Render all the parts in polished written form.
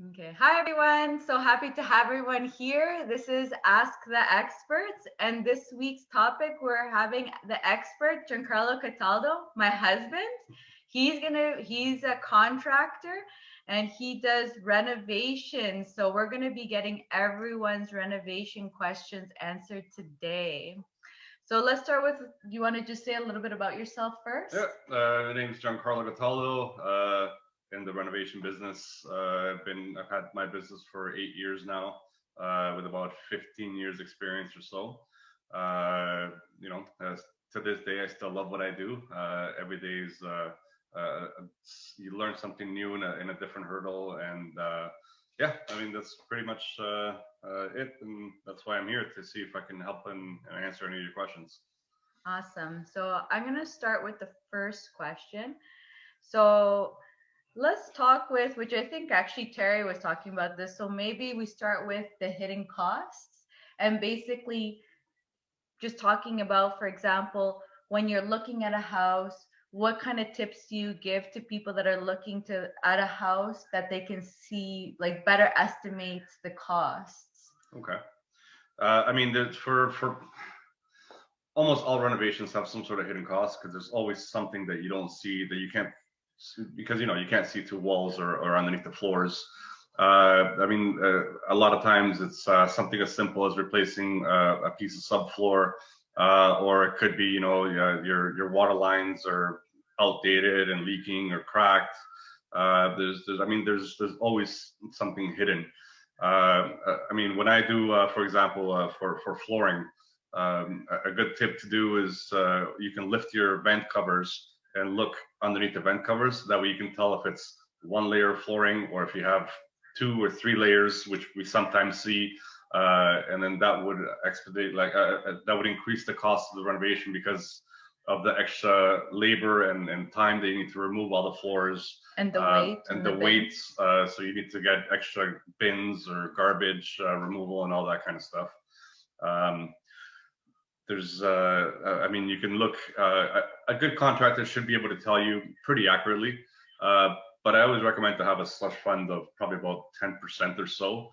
Okay. Hi, everyone. So happy to have everyone here. This is Ask the Experts. And this week's topic, we're having the expert, Giancarlo Cataldo, my husband. He's a contractor and he does renovations. So we're going to be getting everyone's renovation questions answered today. So let's start with, you want to just say a little bit about yourself first? Yeah, my name's Giancarlo Cataldo. In the renovation business, I've had my business for 8 years now, with about 15 years experience or so. As to this day, I still love what I do. Every day is you learn something new in a different hurdle, and yeah, I mean that's pretty much it, and that's why I'm here to see if I can help and answer any of your questions. Awesome. So I'm going to start with the first question. So let's talk with, which I think actually Terry was talking about this. So maybe we start with the hidden costs and basically just talking about, for example, when you're looking at a house, what kind of tips do you give to people that are looking to at a house that they can see, like better estimates the costs? Okay. I mean, for almost all renovations have some sort of hidden costs because there's always something that you don't see that you can't, because you can't see through walls or underneath the floors. A lot of times it's something as simple as replacing a piece of subfloor, or it could be your water lines are outdated and leaking or cracked. There's always something hidden. When I do, for example, for flooring, a good tip to do is you can lift your vent covers and look underneath the vent covers. That way you can tell if it's one layer of flooring or if you have 2 or 3 layers, which we sometimes see. And then that would that would increase the cost of the renovation because of the extra labor and time they need to remove all the floors And the weight and the the weights. So you need to get extra bins or garbage removal and all that kind of stuff. Um, you can look, a good contractor should be able to tell you pretty accurately. But I always recommend to have a slush fund of probably about 10% or so,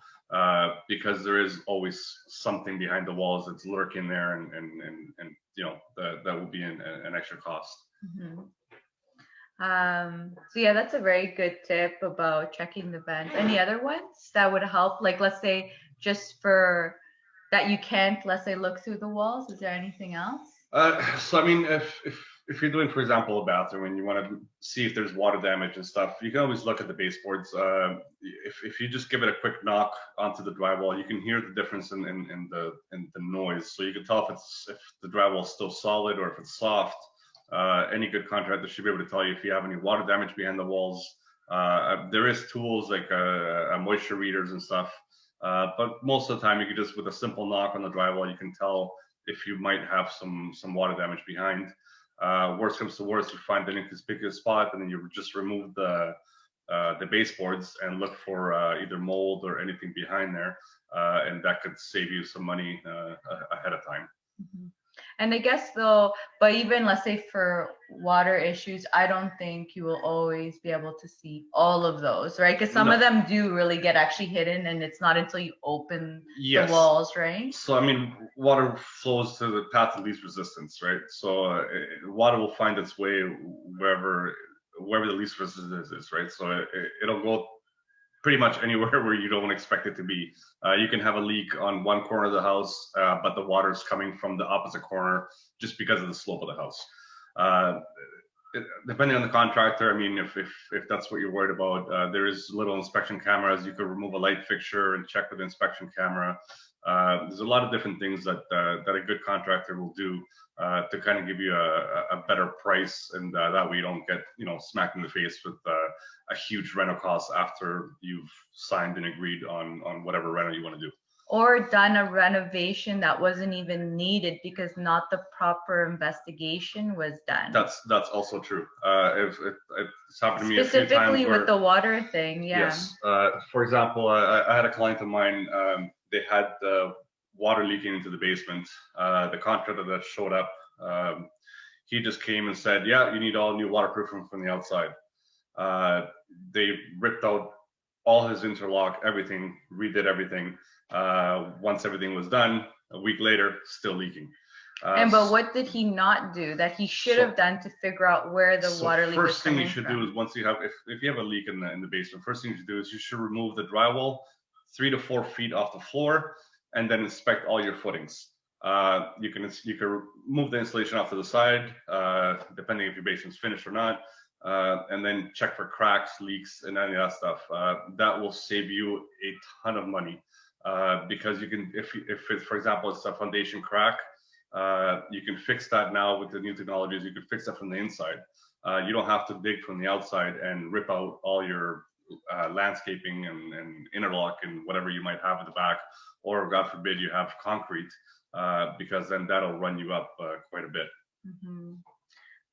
because there is always something behind the walls that's lurking there, and that will be an extra cost. Mm-hmm. So yeah, that's a very good tip about checking the vents. Any other ones that would help? Like, let's say just for that you can't, let's say, look through the walls. Is there anything else? If you're doing, for example, a bathroom and you want to see if there's water damage and stuff, you can always look at the baseboards. If you just give it a quick knock onto the drywall, you can hear the difference in the noise. So you can tell if the drywall is still solid or if it's soft. Any good contractor should be able to tell you if you have any water damage behind the walls. There is tools like moisture readers and stuff, but most of the time you can just, with a simple knock on the drywall, you can tell if you might have some water damage behind. Worst comes to worst, you find an inconspicuous spot, and then you just remove the baseboards and look for either mold or anything behind there, and that could save you some money ahead of time. Mm-hmm. And I guess though, but even let's say for water issues, I don't think you will always be able to see all of those, right? Because some of them do really get actually hidden, and it's not until you open the walls, right? So water flows to the path of least resistance, right? So water will find its way wherever the least resistance is, right? So it'll go pretty much anywhere where you don't expect it to be. You can have a leak on one corner of the house, but the water is coming from the opposite corner just because of the slope of the house. Depending on the contractor, if that's what you're worried about, there is little inspection cameras. You could remove a light fixture and check with the inspection camera. There's a lot of different things that a good contractor will do to kind of give you a better price, and that way you don't get smacked in the face with a huge rental cost after you've signed and agreed on whatever rental you want to do. Or done a renovation that wasn't even needed because not the proper investigation was done. That's also true. It's happened to me a few times. Specifically with the water thing, yeah. Yes. For example, I had a client of mine. They had water leaking into the basement. The contractor that showed up, he just came and said, "Yeah, you need all new waterproofing from the outside." They ripped out all his interlock, everything, redid everything. Once everything was done, a week later, still leaking. But what did he not do that he should have done to figure out where the water leak was coming from? First thing you should do is, once you have, if you have a leak in the basement, first thing you should do is you should remove the drywall 3 to 4 feet off the floor, and then inspect all your footings. You can move the insulation off to the side, depending if your basement's finished or not, and then check for cracks, leaks, and any of that stuff. That will save you a ton of money, because you can, if it's, for example, it's a foundation crack, you can fix that now with the new technologies. You can fix that from the inside. You don't have to dig from the outside and rip out all your landscaping and interlock and whatever you might have at the back, or God forbid you have concrete, because then that'll run you up quite a bit. Mm-hmm.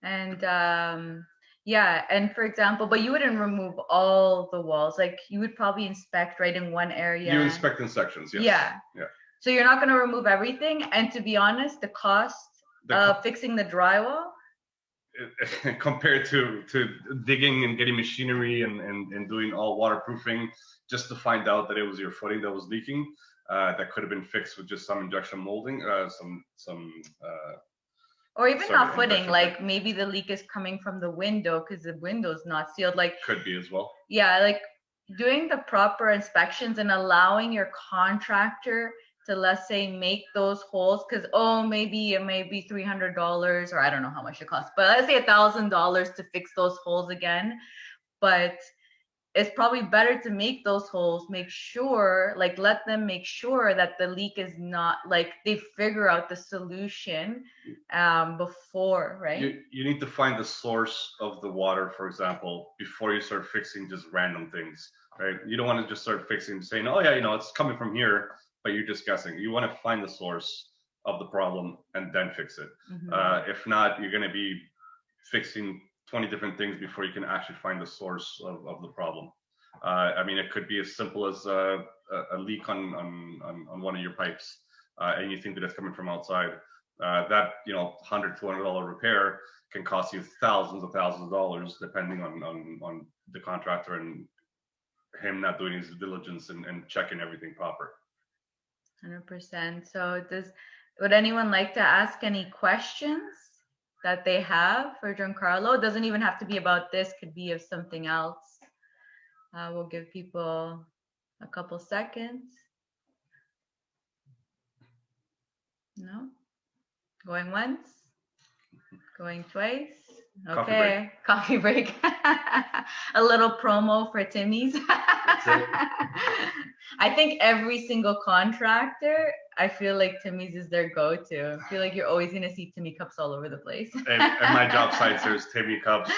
And yeah, and for example, but you wouldn't remove all the walls. Like you would probably inspect right in one area. You inspect in sections, yes. Yeah. So you're not going to remove everything. And to be honest, the cost of fixing the drywall, compared to digging and getting machinery and doing all waterproofing just to find out that it was your footing that was leaking, that could have been fixed with just some injection molding, or even not footing, like maybe the leak is coming from the window because the window's not sealed. Like could be as well. Yeah, like doing the proper inspections and allowing your contractor to, let's say, make those holes, because maybe it may be $300, or I don't know how much it costs, but let's say $1,000 to fix those holes again. But it's probably better to make those holes, make sure, like let them make sure that the leak is not, like they figure out the solution before, right? You need to find the source of the water, for example, before you start fixing just random things, right? You don't want to just start fixing, saying, oh yeah, it's coming from here, but you're just guessing. You want to find the source of the problem and then fix it. Mm-hmm. If not, you're going to be fixing 20 different things before you can actually find the source of the problem. I mean, it could be as simple as a leak on one of your pipes, and you think that it's coming from outside. That $100, $200 repair can cost you thousands of dollars, depending on the contractor and him not doing his diligence and checking everything proper. 100%. So would anyone like to ask any questions that they have for Giancarlo? It doesn't even have to be about this, could be of something else. We'll give people a couple seconds. No? Going once? Going twice? Okay. Coffee break. A little promo for Timmy's. That's it. I think every single contractor, I feel like Timmy's is their go-to. I feel like you're always going to see Timmy cups all over the place. At my job sites, there's Timmy cups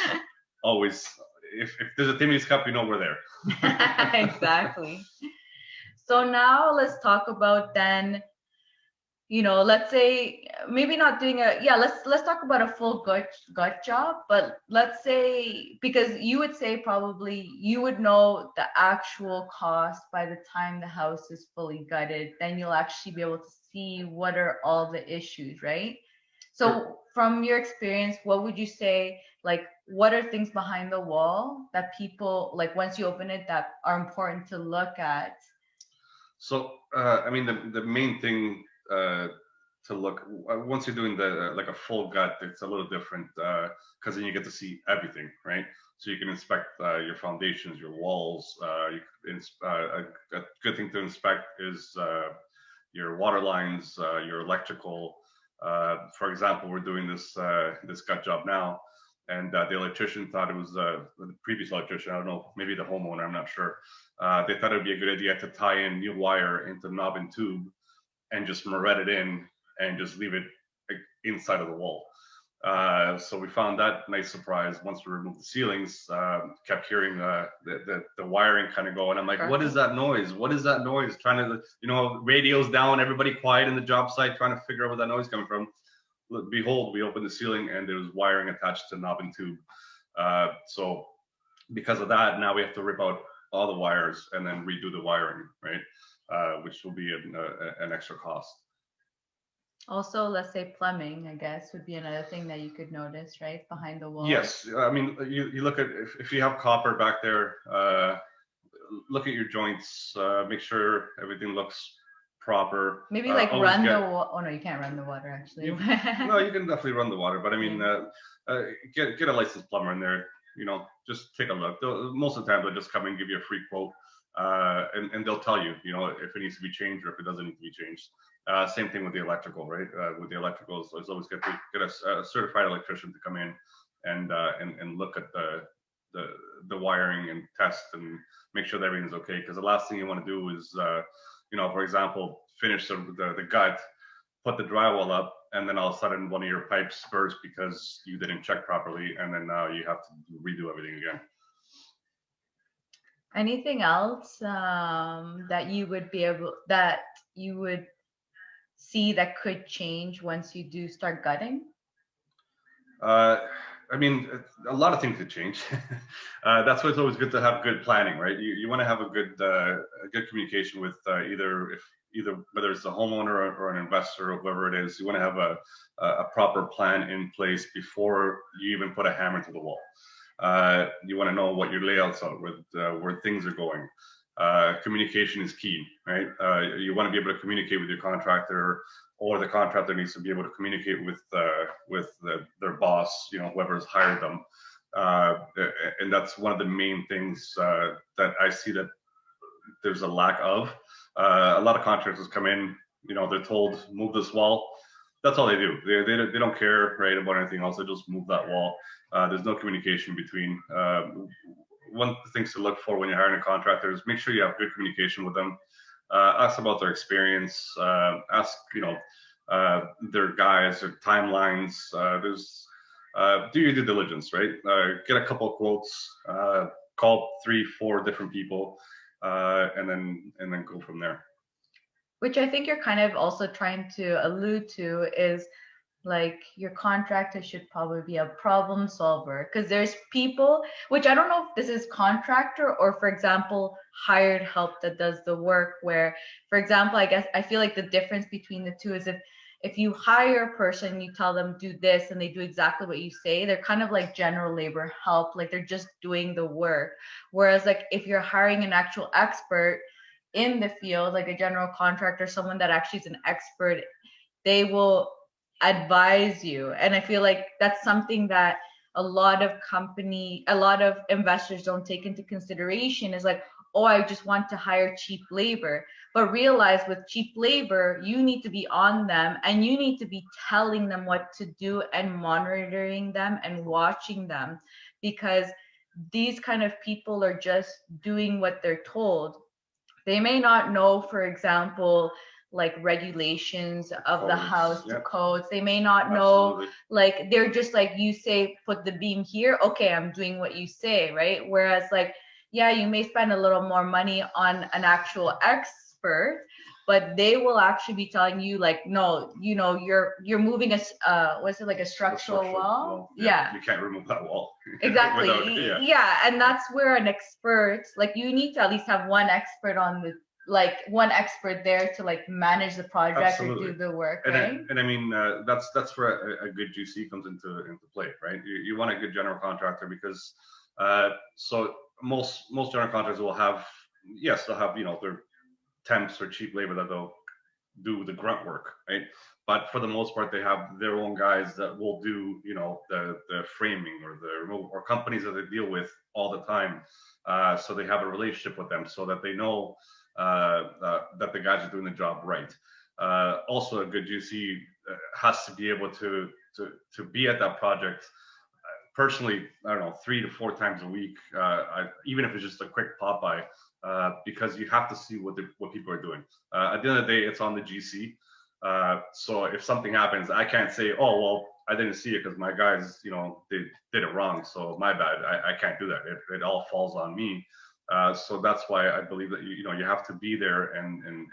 always. If there's a Timmy's cup, we're there. Exactly. So now let's talk about then, let's say maybe not doing let's talk about a full gut job, but let's say, because you would say probably you would know the actual cost by the time the house is fully gutted, then you'll actually be able to see what are all the issues, right? So Sure. From your experience, what would you say, like what are things behind the wall that people, like once you open it, that are important to look at? So I mean, the main thing to look, once you're doing like a full gut, it's a little different, because then you get to see everything, right? So you can inspect your foundations, your walls. A good thing to inspect is your water lines, your electrical. For example, we're doing this gut job now, and the electrician thought it was the previous electrician. I don't know, maybe the homeowner. I'm not sure. They thought it would be a good idea to tie in new wire into knob and tube and just moret it in and just leave it inside of the wall. So we found that nice surprise once we removed the ceilings. Kept hearing the wiring kind of go, and I'm like, what is that noise? What is that noise? Trying to, radios down, everybody quiet in the job site, trying to figure out where that noise coming from. Behold, we opened the ceiling and there was wiring attached to knob and tube. So because of that, now we have to rip out all the wires and then redo the wiring, right? Which will be an extra cost. Also, let's say plumbing, I guess, would be another thing that you could notice, right? Behind the wall. Yes. I mean, you look at, if you have copper back there, look at your joints, make sure everything looks proper. Maybe like Always run get. the water. Oh no, you can't run the water actually. No, you can definitely run the water, but I mean, Yeah. get a licensed plumber in there. Just take a look. Most of the time, they'll just come and give you a free quote, and they'll tell you, if it needs to be changed or if it doesn't need to be changed. Same thing with the electrical, right? With the electricals, it's always good to get a certified electrician to come in and look at the wiring and test and make sure that everything's okay. Because the last thing you want to do is, for example, finish the gut, put the drywall up, and then all of a sudden one of your pipes bursts because you didn't check properly, and then now you have to redo everything again. Anything else that you would see that could change once you do start gutting? I mean, a lot of things could change. That's why it's always good to have good planning, right? You want to have a good communication with either whether it's a homeowner or an investor or whoever it is. You want to have a proper plan in place before you even put a hammer to the wall. You want to know what your layouts are, where things are going. Communication is key, right? You want to be able to communicate with your contractor, or the contractor needs to be able to communicate with their boss, whoever's hired them. And that's one of the main things that I see that there's a lack of. A lot of contractors come in, they're told move this wall. That's all they do. They don't care, right, about anything else. They just move that wall. There's no communication between. One of the things to look for when you're hiring a contractor is make sure you have good communication with them. Ask about their experience. Ask, their guys, their timelines. Do your due diligence, right? Get a couple of quotes. Call 3-4 different people, and then go from there. Which I think you're kind of also trying to allude to is like your contractor should probably be a problem solver, because there's people, which I don't know if this is contractor or, for example, hired help that does the work, where, for example, I guess I feel like the difference between the two is if you hire a person, you tell them do this and they do exactly what you say, they're kind of like general labor help, like they're just doing the work. Whereas like if you're hiring an actual expert in the field, like a general contractor, someone that actually is an expert, they will advise you. And I feel like that's something that a lot of investors don't take into consideration, is like, oh, I just want to hire cheap labor. But realize with cheap labor, you need to be on them and you need to be telling them what to do and monitoring them and watching them, because these kind of people are just doing what they're told. They may not know, for example, like regulations of codes, the house, yep, the codes. They may not know, like they're just like, you say put the beam here, okay, I'm doing what you say, right? Whereas like, yeah, you may spend a little more money on an actual expert, but they will actually be telling you like, no, you're moving what's it, like a structural wall? Yeah. You can't remove that wall. Exactly. Yeah. And that's where an expert, like you need to at least have one expert one expert there to like manage the project. Absolutely. Or do the work, right? And I mean, that's where a good GC comes into play, right? You want a good general contractor because so most general contractors will have, yes, they'll have, their temps or cheap labor that they'll do the grunt work, right? But for the most part, they have their own guys that will do, the framing or the removal, or companies that they deal with all the time. So they have a relationship with them so that they know that the guys are doing the job right. Also, a good GC has to be able to be at that project. Personally, I don't know, 3 to 4 times a week, even if it's just a quick pop by, because you have to see what people are doing. At the end of the day, it's on the GC. So if something happens, I can't say, oh, well, I didn't see it because my guys, they did it wrong. So my bad, I can't do that. It all falls on me. So that's why I believe that, you have to be there and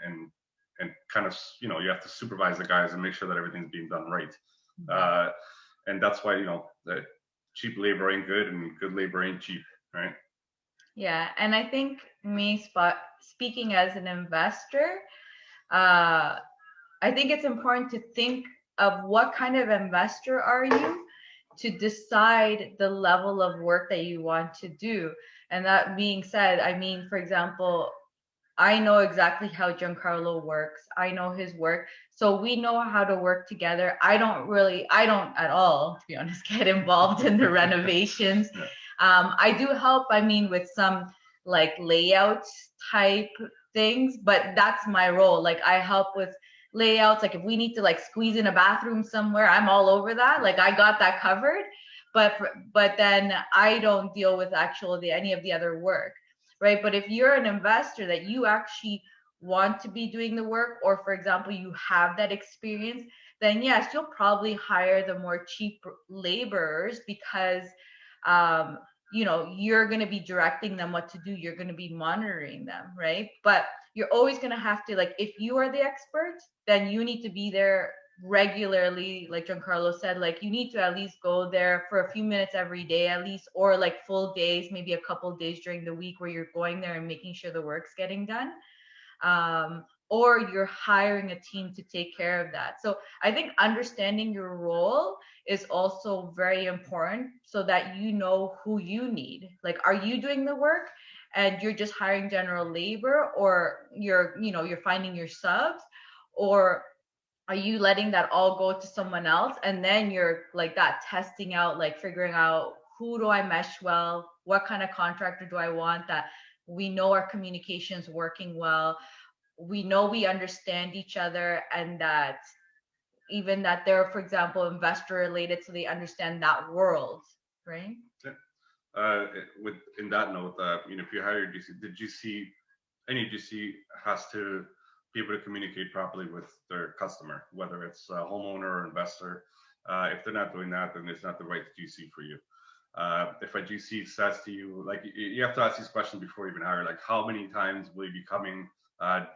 kind of, you have to supervise the guys and make sure that everything's being done right. And that's why, that cheap labor ain't good and good labor ain't cheap, right? Yeah, and I think speaking as an investor, I think it's important to think of what kind of investor are you to decide the level of work that you want to do. And that being said, I mean, for example, I know exactly how Giancarlo works. I know his work. So we know how to work together. I don't at all, to be honest, get involved in the renovations. Yeah. I do help, I mean, with some like layout type things, but that's my role. Like I help with layouts. Like if we need to like squeeze in a bathroom somewhere, I'm all over that. Like I got that covered. But then I don't deal with actually any of the other work, right? But if you're an investor that you actually want to be doing the work, or for example, you have that experience, then yes, you'll probably hire the more cheap laborers because, um, you're going to be directing them what to do. You're going to be monitoring them, right? But you're always going to have to, like, if you are the expert, then you need to be there regularly, like Giancarlo said, like you need to at least go there for a few minutes every day at least, or like full days, maybe a couple days during the week where you're going there and making sure the work's getting done. Or you're hiring a team to take care of that. So I think understanding your role is also very important so that you know who you need. Like, are you doing the work and you're just hiring general labor, or you're finding your subs, or are you letting that all go to someone else, and then you're like that testing out, like figuring out who do I mesh well, what kind of contractor do I want, that we know our communications working well, we know we understand each other, and that even that they're, for example, investor related, so they understand that world, right? Yeah. With in that note, if you hire a GC, the GC, any GC has to be able to communicate properly with their customer, whether it's a homeowner or investor. If they're not doing that, then it's not the right GC for you. If a GC says to you, like, you have to ask these questions before you even hire, like, how many times will you be coming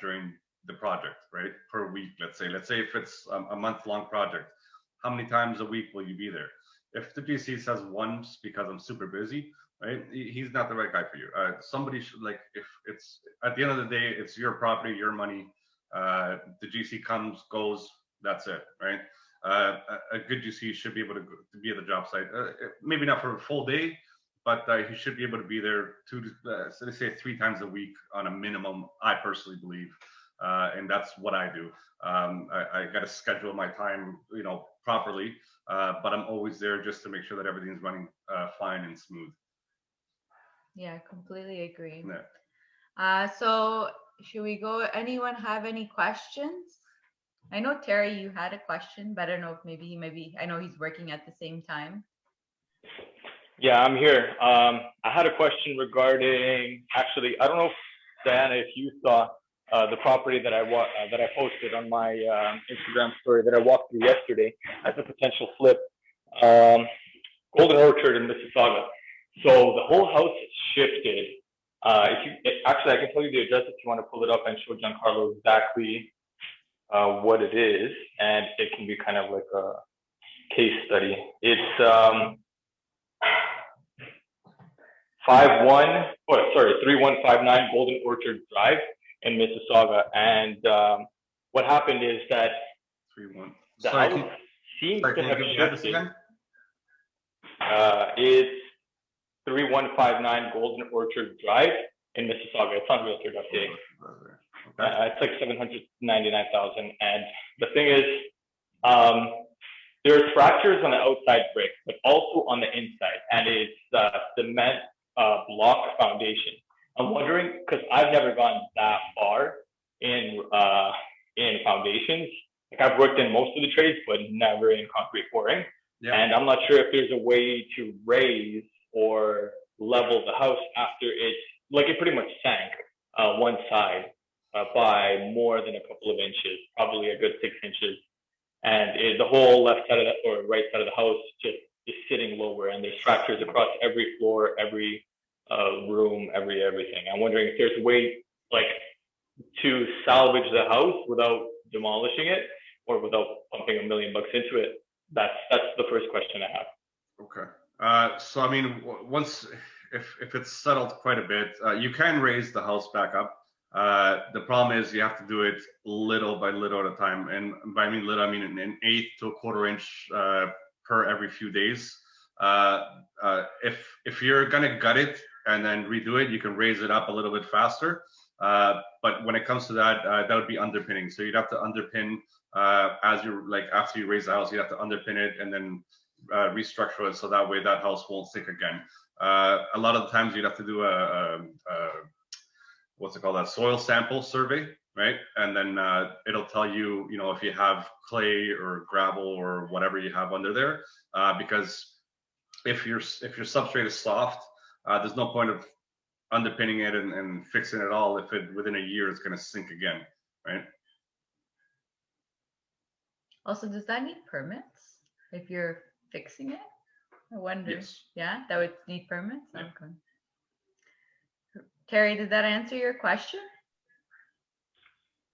during the project, right? Per week, let's say if it's a month-long project, how many times a week will you be there? If the GC says once because I'm super busy, right? He's not the right guy for you. Somebody should, like, if it's at the end of the day, it's your property, your money. The GC comes, goes, that's it, right? A good GC should be able to be at the job site. Maybe not for a full day, but he should be able to be there so they say 3 times a week on a minimum. I personally believe, and that's what I do. I got to schedule my time, properly, but I'm always there just to make sure that everything's running fine and smooth. Yeah, I completely agree. Yeah. So should we go? Anyone have any questions? I know Terry, you had a question, but I don't know if maybe I know he's working at the same time. Yeah, I'm here. I had a question regarding, actually, I don't know, Diana, if you saw the property that I posted on my Instagram story that I walked through yesterday as a potential flip, Golden Orchard in Mississauga. So the whole house has shifted. Actually, I can tell you the address if you want to pull it up and show Giancarlo exactly what it is, and it can be kind of like a case study. It's 3159 Golden Orchard Drive in Mississauga. And what happened is that the house seems to have shifted. It's 3159 Golden Orchard Drive in Mississauga. It's on Realtor.ca. It's like $799,000. And the thing is, there's fractures on the outside brick, but also on the inside, and it's cement block foundation. I'm wondering, because I've never gone that far in foundations. Like, I've worked in most of the trades, but never in concrete pouring. Yeah. And I'm not sure if there's a way to raise or level the house after it pretty much sank one side by more than a couple of inches, probably a good 6 inches. And the whole left side or right side of the house just is sitting lower, and there's fractures across every floor, every room, everything. I'm wondering if there's a way, like, to salvage the house without demolishing it or without pumping $1 million into it. That's the first question I have. Okay. So I mean, once if it's settled quite a bit, you can raise the house back up. The problem is you have to do it little by little at a time, and by little I mean an 1/8 to a 1/4 inch per every few days. If you're gonna gut it and then redo it. You can raise it up a little bit faster. But when it comes to that, that would be underpinning. So you'd have to underpin as you're like after you raise the house, you have to underpin it and then restructure it so that way that house won't sink again. A lot of the times you'd have to do a what's it called, a soil sample survey, right? And then it'll tell you, you know, if you have clay or gravel or whatever you have under there, because if your substrate is soft, there's no point of underpinning it and fixing it all if it within a year it's going to sink again, right? Also, does that need permits if you're fixing it? I wonder. Yes. Yeah, that would need permits. Yeah. Okay. Terry, did that answer your question?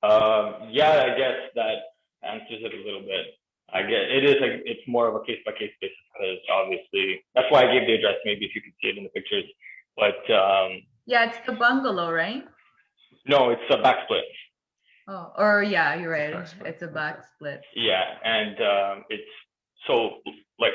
Yeah, I guess that answers it a little bit. I guess it is it's more of a case by case basis because obviously that's why I gave the address. Maybe if you could see it in the pictures, but yeah, it's the bungalow, right? No, it's a back split. Oh, or yeah, you're right. It's a back split. Yeah, and it's so like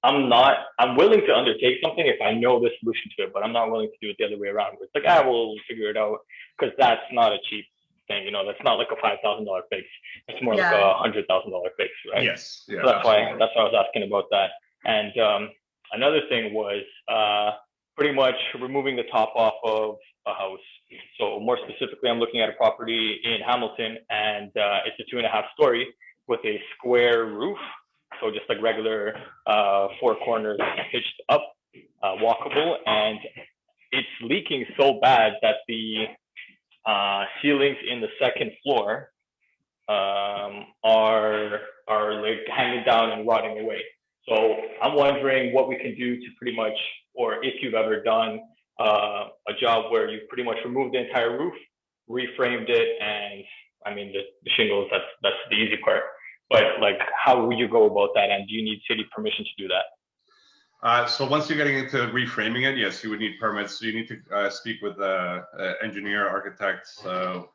I'm willing to undertake something if I know the solution to it, but I'm not willing to do it the other way around. Where it's like, we'll figure it out, because that's not a cheap thing. You know, that's not like a $5,000 fix. It's more like a $100,000 fix, right? Yes. Yeah. So that's why I was asking about that. And another thing was pretty much removing the top off of a house. So more specifically, I'm looking at a property in Hamilton, and it's a 2.5-story with a square roof. So just like regular 4 corners pitched up, walkable, and it's leaking so bad that the ceilings in the second floor are like hanging down and rotting away. So I'm wondering what we can do to pretty much, or if you've ever done a job where you pretty much removed the entire roof, reframed it, and I mean the shingles, that's the easy part. But like, how would you go about that? And do you need city permission to do that? So once you're getting into reframing it, yes, you would need permits. So you need to speak with engineer, architects. You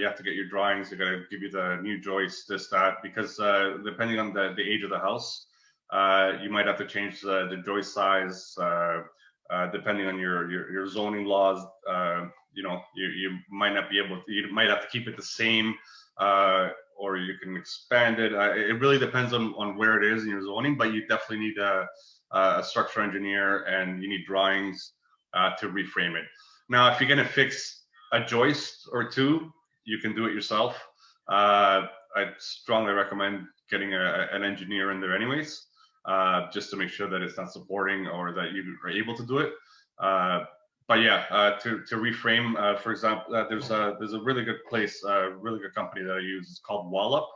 have to get your drawings. They're going to give you the new joists, this, that, because depending on the age of the house, you might have to change the joist size. Depending on your zoning laws, you know, you might not be able to. You might have to keep it the same. Or you can expand it. It really depends on where it is in your zoning, but you definitely need a structural engineer and you need drawings to reframe it. Now, if you're going to fix a joist or two, you can do it yourself. I strongly recommend getting an engineer in there anyways, just to make sure that it's not supporting or that you are able to do it. But yeah, to reframe, for example, there's a really good place, a really good company that I use. It's called Wallup,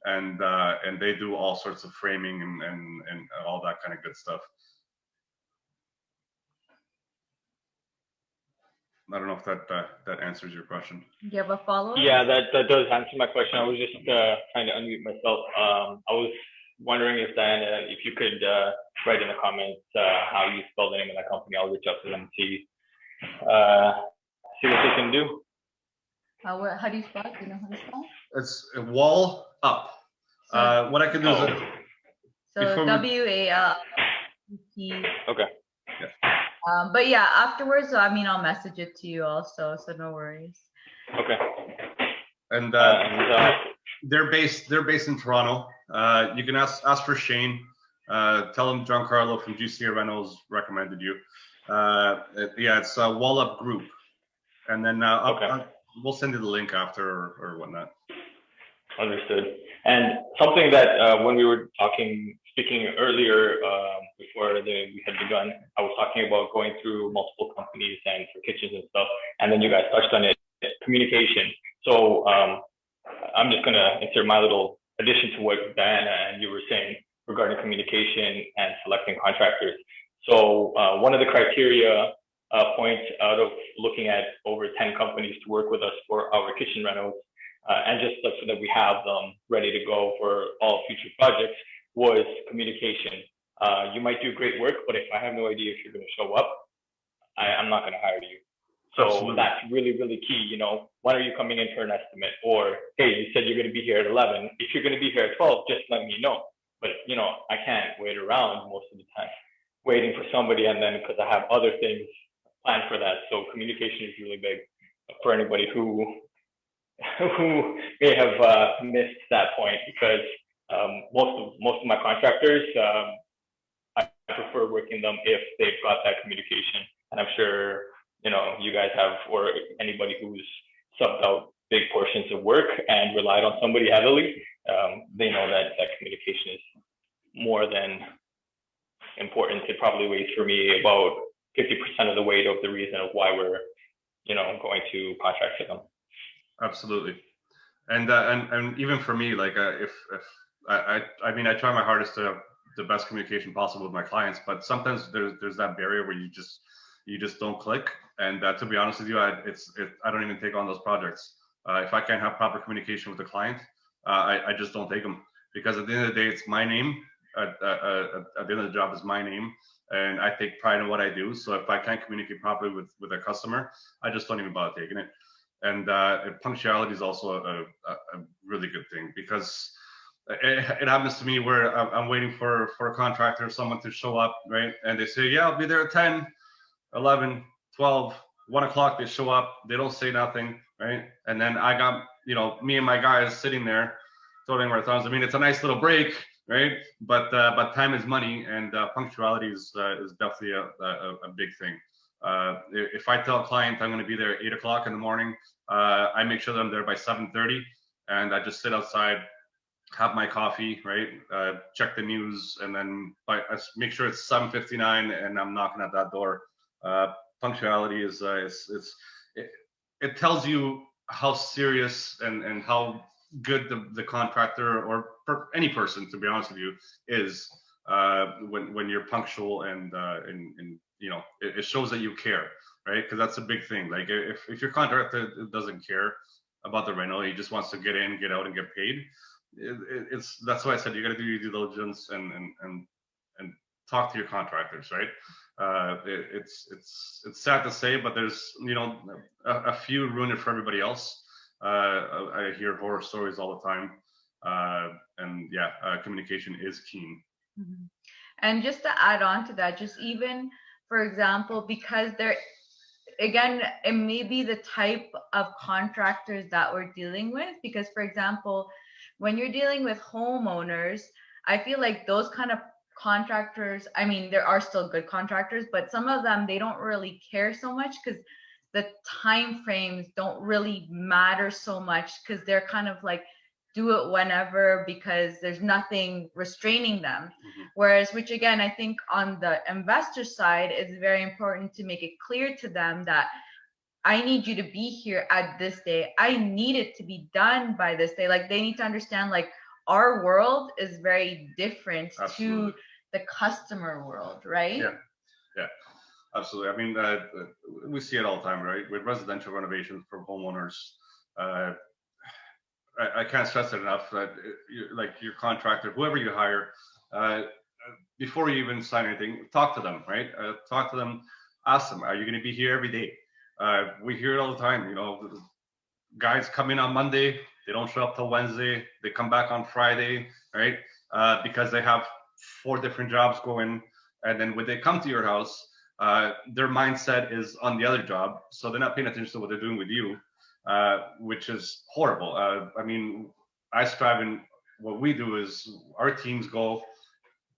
and they do all sorts of framing and all that kind of good stuff. I don't know if that answers your question. Do you have a follow-up? Yeah, that does answer my question. I was just trying to unmute myself. I was wondering if Diana, if you could write in the comments how you spell the name of that company. I'll reach out to them and see what they can do. How do you spell it? Do you know how to spell it? It's Wall Up. So, what I can do is so WALT. Okay. Yeah. But yeah, afterwards, I mean, I'll message it to you also, so no worries. Okay. And they're based in Toronto. You can ask for Shane. Tell him Giancarlo from GCA Rentals recommended you. Yeah, it's Wallup Group. And then we'll send you the link after or whatnot. Understood. And something that when we were speaking earlier before we had begun, I was talking about going through multiple companies and for kitchens and stuff, and then you guys touched on it, communication. So I'm just gonna insert my little addition to what Diana and you were saying regarding communication and selecting contractors. So one of the criteria points out of looking at over 10 companies to work with us for our kitchen rentals, and just so that we have them ready to go for all future projects, was communication. You might do great work, but if I have no idea if you're going to show up, I'm not going to hire you. So Absolutely. That's really, really key. You know, when are you coming in for an estimate? Or, hey, you said you're going to be here at 11. If you're going to be here at 12, just let me know. But, you know, I can't wait around most of the time waiting for somebody, and then because I have other things plan for that. So communication is really big for anybody who may have missed that point, because most of my contractors, I prefer working them if they've got that communication. And I'm sure, you guys have, or anybody who's subbed out big portions of work and relied on somebody heavily, they know that communication is more than important. It probably weighs for me about 50% of the weight of the reason of why we're, going to contract with them. Absolutely. And even for me, like if I try my hardest to have the best communication possible with my clients, but sometimes there's that barrier where you just don't click. And to be honest with you, I don't even take on those projects if I can't have proper communication with the client. I just don't take them, because at the end of the day, it's my name. At the end of the job is my name, and I take pride in what I do. So if I can't communicate properly with a customer, I just don't even bother taking it. And punctuality is also a really good thing, because it happens to me where I'm waiting for a contractor, someone to show up, right? And they say, yeah, I'll be there at 10, 11, 12, 1 o'clock. They show up, they don't say nothing, right? And then I got, me and my guys sitting there twiddling our thumbs. I mean, it's a nice little break, right? But time is money, and punctuality is definitely a big thing. If I tell a client I'm going to be there at 8 o'clock in the morning, I make sure that I'm there by 7:30, and I just sit outside, have my coffee, right? Check the news, and then I make sure it's 7:59 and I'm knocking at that door. Punctuality is it tells you how serious and how good the contractor, or any person, to be honest with you, is when you're punctual, and it shows that you care, right? Because that's a big thing. Like if your contractor doesn't care about the rental, he just wants to get in, get out, and get paid. That's why I said you got to do your due diligence and talk to your contractors, right? It's sad to say, but there's a few ruin it for everybody else. I hear horror stories all the time, and communication is key. Mm-hmm. And just to add on to that, just even for example, because again, it may be the type of contractors that we're dealing with, because for example, when you're dealing with homeowners, I feel like those kind of contractors, I mean, there are still good contractors, but some of them, they don't really care so much, because the time frames don't really matter so much, because they're kind of like, do it whenever, because there's nothing restraining them. Mm-hmm. Whereas, which again, I think on the investor side, is very important to make it clear to them that I need you to be here at this day. I need it to be done by this day. Like, they need to understand, like, our world is very different Absolutely. to the customer world, right? Yeah, absolutely. I mean, we see it all the time, right? With residential renovations for homeowners. I can't stress it enough that like your contractor, whoever you hire, before you even sign anything, talk to them, right? Talk to them, ask them, are you going to be here every day? We hear it all the time. Guys come in on Monday, they don't show up till Wednesday, they come back on Friday, right? Because they have 4 different jobs going, and then when they come to your house, their mindset is on the other job, so they're not paying attention to what they're doing with you. Which is horrible. I mean, I strive in what we do is our teams go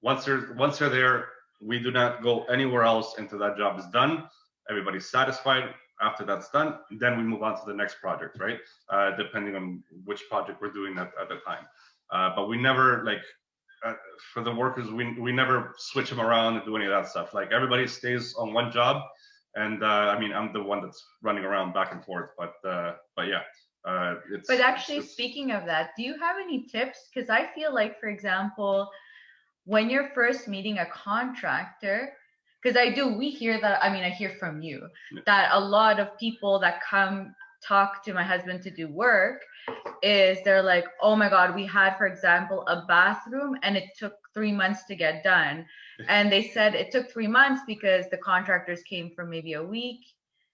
once they're there. We do not go anywhere else until that job is done. Everybody's satisfied. After that's done, then we move on to the next project, right? Depending on which project we're doing at the time. But we never for the workers, we never switch them around and do any of that stuff. Like, everybody stays on one job. And I mean, I'm the one that's running around back and forth, but yeah. But actually, speaking of that, do you have any tips? Because I feel like, for example, when you're first meeting a contractor, because we hear that, I mean, I hear from you that a lot of people that come talk to my husband to do work is they're like, oh my God, we had, for example, a bathroom and it took 3 months to get done. And they said it took 3 months because the contractors came for maybe a week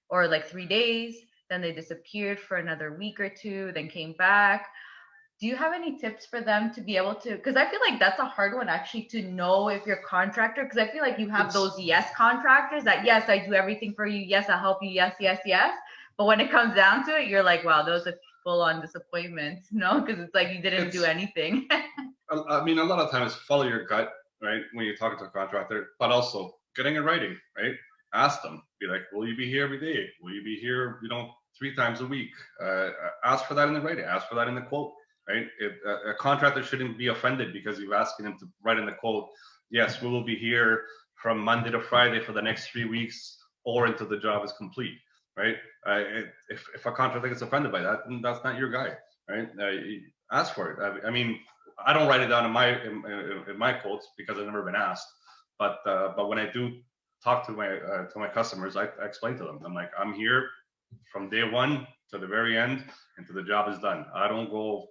or like 3 days. Then they disappeared for another week or two, then came back. do you have any tips for them to be able to, because I feel like that's a hard one actually to know if you're a contractor, because I feel like you have those yes contractors that yes, I do everything for you, yes, I'll help you, yes, yes, yes. But when it comes down to it, you're like, wow, those are full on disappointments, no? Because it's like you didn't do anything. I mean, a lot of times follow your gut, right? When you're talking to a contractor, but also getting in writing, right? Ask them, be like, will you be here every day? Will you be here, 3 times a week? Ask for that in the writing, ask for that in the quote, right? A contractor shouldn't be offended because you're asking him to write in the quote, yes, we will be here from Monday to Friday for the next 3 weeks or until the job is complete, right? If a contractor gets offended by that, then that's not your guy, right? Ask for it. I mean, I don't write it down in my quotes because I've never been asked. But when I do talk to my customers, I explain to them. I'm like, I'm here from day one to the very end until the job is done. I don't go,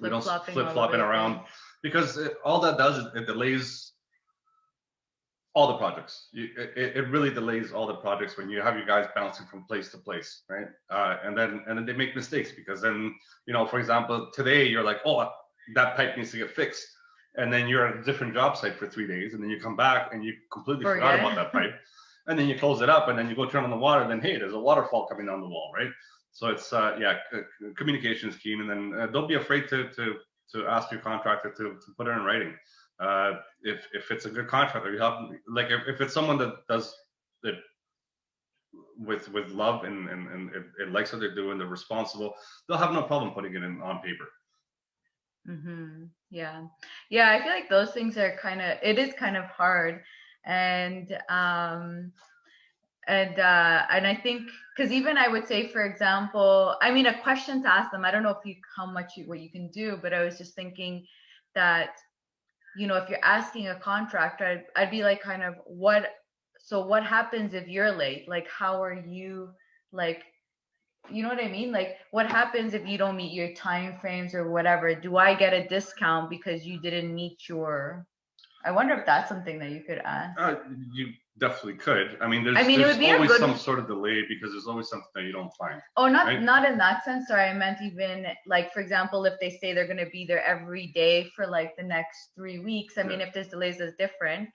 we don't flip-flopping around, because all that does is it delays all the projects. It really delays all the projects when you have your guys bouncing from place to place, right? And then they make mistakes, because then, for example, today you're like, oh, that pipe needs to get fixed, and then you're at a different job site for 3 days, and then you come back and you completely forgot about that pipe, and then you close it up, and then you go turn on the water, and then hey, there's a waterfall coming down the wall, right? So it's communication is key, and then don't be afraid to ask your contractor to put it in writing. If it's a good contractor, you have, like, if it's someone that does it with love and it likes what they're doing, they're responsible, they'll have no problem putting it in on paper. Yeah, I feel like those things are it is kind of hard, and I think, because even I would say, for example, I mean, a question to ask them, I don't know what you can do, but I was just thinking that, if you're asking a contractor, I'd be like, kind of, what happens if you're late? Like, how are you, like, you know what I mean? Like, what happens if you don't meet your time frames or whatever? Do I get a discount because you didn't meet I wonder if that's something that you could ask. You definitely could. I mean, there's always some sort of delay, because there's always something that you don't find. Oh, not in that sense. Sorry, I meant even, like, for example, if they say they're going to be there every day for like the next 3 weeks. I mean, if there's delays, it's different.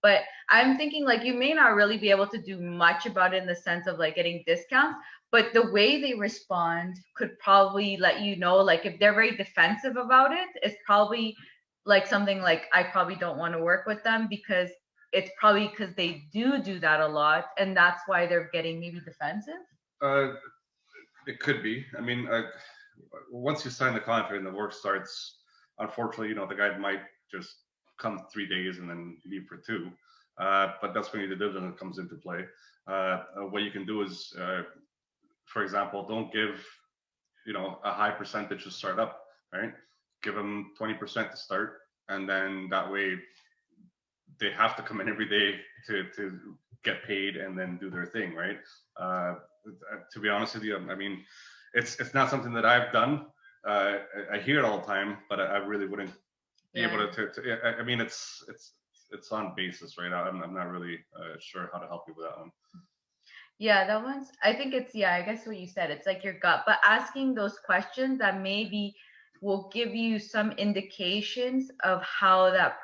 But I'm thinking, like, you may not really be able to do much about it in the sense of like getting discounts, but the way they respond could probably let you know, like, if they're very defensive about it, it's probably like something like, I probably don't want to work with them, because it's probably because they do that a lot, and that's why they're getting maybe defensive. It could be. I mean, once you sign the contract and the work starts, unfortunately, the guy might just come 3 days and then leave for 2. But that's when the dividend comes into play. What you can do is, for example, don't give, a high percentage to start up, right? Give them 20% to start, and then that way they have to come in every day to get paid and then do their thing, right? To be honest with you, I mean, it's not something that I've done. I hear it all the time, but I really wouldn't be able to. I mean, it's on basis, right? I'm not really sure how to help you with that one. Yeah, that one's, I think it's, I guess what you said, it's like your gut, but asking those questions that maybe will give you some indications of how their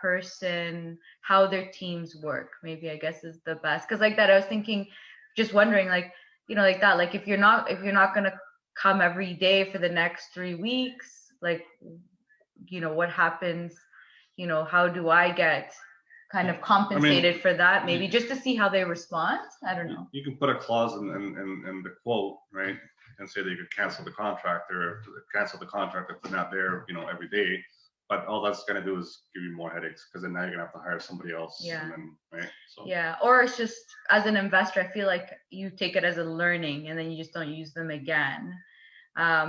teams work, maybe, I guess, is the best. Because like that, I was thinking, just wondering, like, like that, like, if you're not going to come every day for the next 3 weeks, like, what happens, how do I get kind of compensated for that, maybe just to see how they respond. I don't know. You can put a clause in the quote, right, and say that you could cancel the contract if they're not there, every day. But all that's going to do is give you more headaches, because then now you're going to have to hire somebody else. Yeah. And then, right? So. Yeah. Or it's just, as an investor, I feel like you take it as a learning, and then you just don't use them again.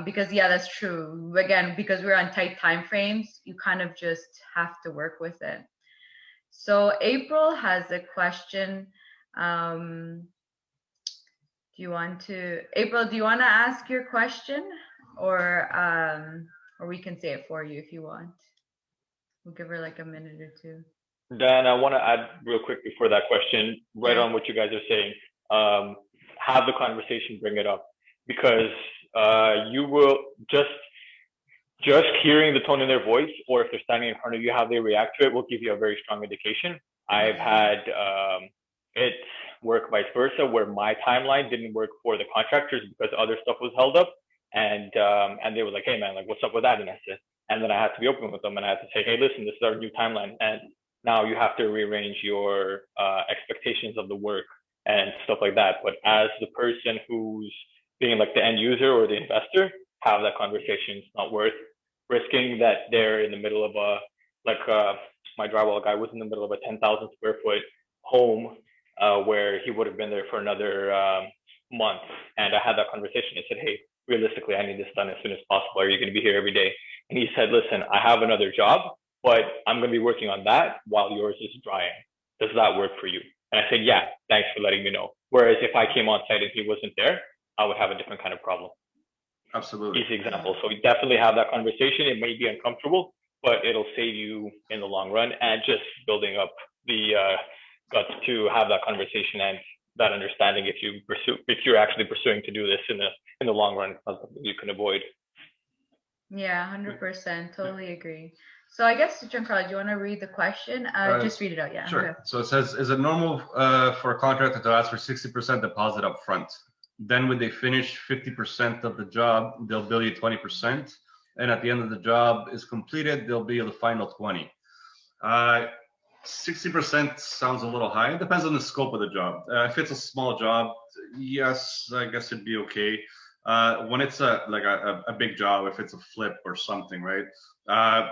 Because that's true. Again, because we're on tight time frames, you kind of just have to work with it. So April has a question. Do you want to ask your question, or we can say it for you if you want? We'll give her like a minute or 2. Dan, I want to add real quick before that question, right on what you guys are saying. Have the conversation, bring it up, because you will just, Just hearing the tone in their voice, or if they're standing in front of you, how they react to it will give you a very strong indication. I've had it work vice versa, where my timeline didn't work for the contractors because other stuff was held up, and they were like, "Hey man, like what's up with that?" And then I had to be open with them, and I had to say, "Hey, listen, this is our new timeline, and now you have to rearrange your expectations of the work and stuff like that." But as the person who's being like the end user or the investor, have that conversation. It's not worth risking that they're in the middle of a like my drywall guy was in the middle of a 10,000 square foot home where he would have been there for another month. And I had that conversation. I said, "Hey, realistically, I need this done as soon as possible. Are you going to be here every day?" And he said, "Listen, I have another job, but I'm going to be working on that while yours is drying. Does that work for you?" And I said, "Yeah, thanks for letting me know." Whereas if I came on site and he wasn't there, I would have a different kind of problem. Absolutely. Easy example. So we definitely have that conversation. It may be uncomfortable, but it'll save you in the long run, and just building up the guts to have that conversation and that understanding if you're actually pursuing to do this in the long run, something you can avoid. Yeah, 100%. Totally agree. So I guess, Giancarlo, do you want to read the question? Just read it out. Yeah. Sure. Okay. So it says, is it normal for a contractor to ask for 60% deposit up front? Then when they finish 50% of the job, they'll bill you 20%. And at the end of the job is completed, they'll bill the final 20. 60% sounds a little high. It depends on the scope of the job. If it's a small job, yes, I guess it'd be okay. When it's a big job, if it's a flip or something, right? I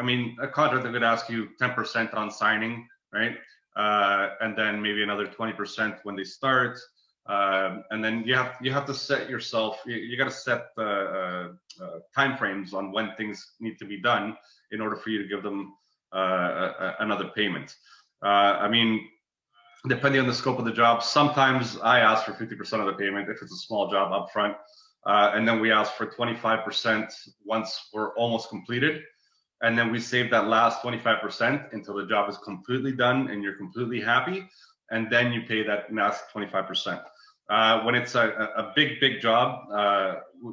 mean, a contractor could ask you 10% on signing, right? And then maybe another 20% when they start. And then you have to set yourself. You got to set time frames on when things need to be done in order for you to give them another payment. I mean, depending on the scope of the job, sometimes I ask for 50% of the payment if it's a small job up front, and then we ask for 25% once we're almost completed, and then we save that last 25% until the job is completely done and you're completely happy, and then you pay that last 25%. When it's a big job,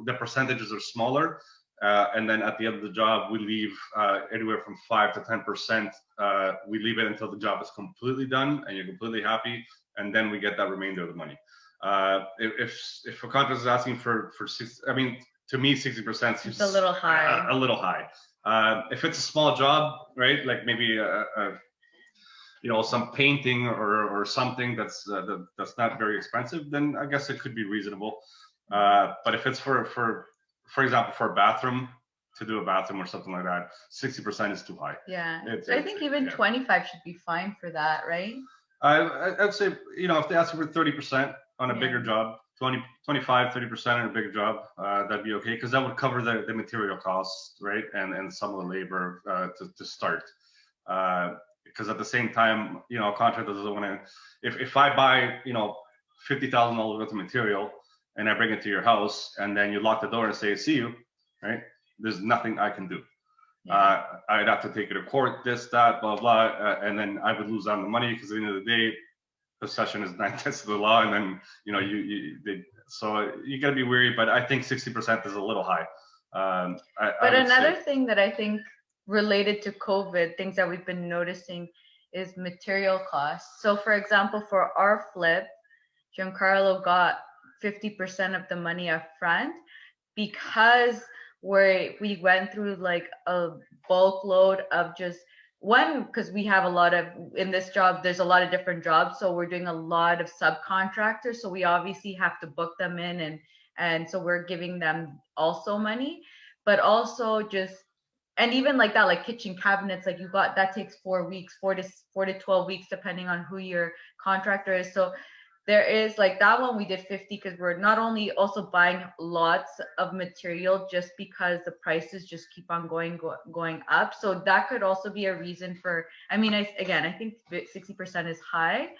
the percentages are smaller. And then at the end of the job, we leave anywhere from 5 to 10%. We leave it until the job is completely done and you're completely happy, and then we get that remainder of the money. If a contractor is asking for 6, I mean, to me, 60% seems a little high. A little high. If it's a small job, right, like maybe some painting or something that's not very expensive, then I guess it could be reasonable. But if it's for example, for a bathroom, to do a bathroom or something like that, 60% is too high. Yeah. So I think even 25 should be fine for that, right? I'd say, if they ask for 30% on a bigger job, 25, 30% on a bigger job, that'd be okay, because that would cover the material costs, right? And some of the labor to start. Because at the same time, a contractor doesn't want to, if I buy, $50,000 worth of material, and I bring it to your house, and then you lock the door and say, "See you," right? There's nothing I can do. Yeah. I'd have to take it to court, this, that, blah, blah, and then I would lose out on the money, because at the end of the day, possession is 9/10 of the law, and then so you got to be wary. But I think 60% is a little high. But another thing that I think related to COVID, things that we've been noticing, is material costs. So, for example, for our flip, Giancarlo got 50% of the money up front, because we went through like a bulk load of just one, because we have in this job, there's a lot of different jobs. So we're doing a lot of subcontractors. So we obviously have to book them in, and so we're giving them also money, but also and even like that, like kitchen cabinets, like that takes 4 weeks, 4 to 12 weeks, depending on who your contractor is. So there is like that one we did 50, because we're not only also buying lots of material just because the prices just keep on going up. So that could also be a reason for, I mean, I think 60% is high.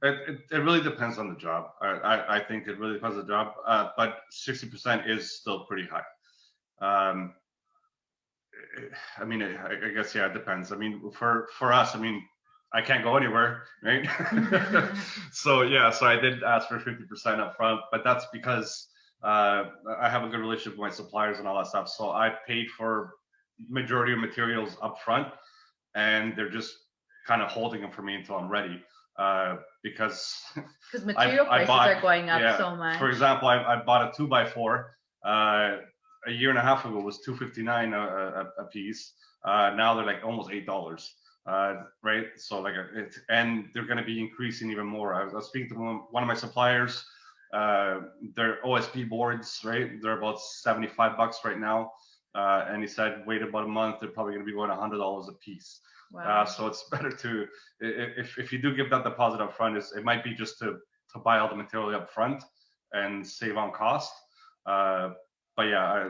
It really depends on the job. I think it really depends on the job, but 60% is still pretty high. I mean, I guess, yeah, it depends. I mean, for us, I mean, I can't go anywhere, right? So I did ask for 50% up front, but that's because I have a good relationship with my suppliers and all that stuff. So I paid for majority of materials up front, and they're just kind of holding them for me until I'm ready. Because material prices are going up so much. For example, I bought a 2x4 a year and a half ago. It was $2.59 a piece. Now they're like almost $8. Right? So like and they're going to be increasing even more. I was speaking to one of my suppliers. Their OSB boards, right? They're about $75 right now. And he said, wait about a month, they're probably going to be going $100 a piece. Wow. So it's better to, if you do give that deposit up front, it might be just to buy all the material up front and save on cost. But yeah,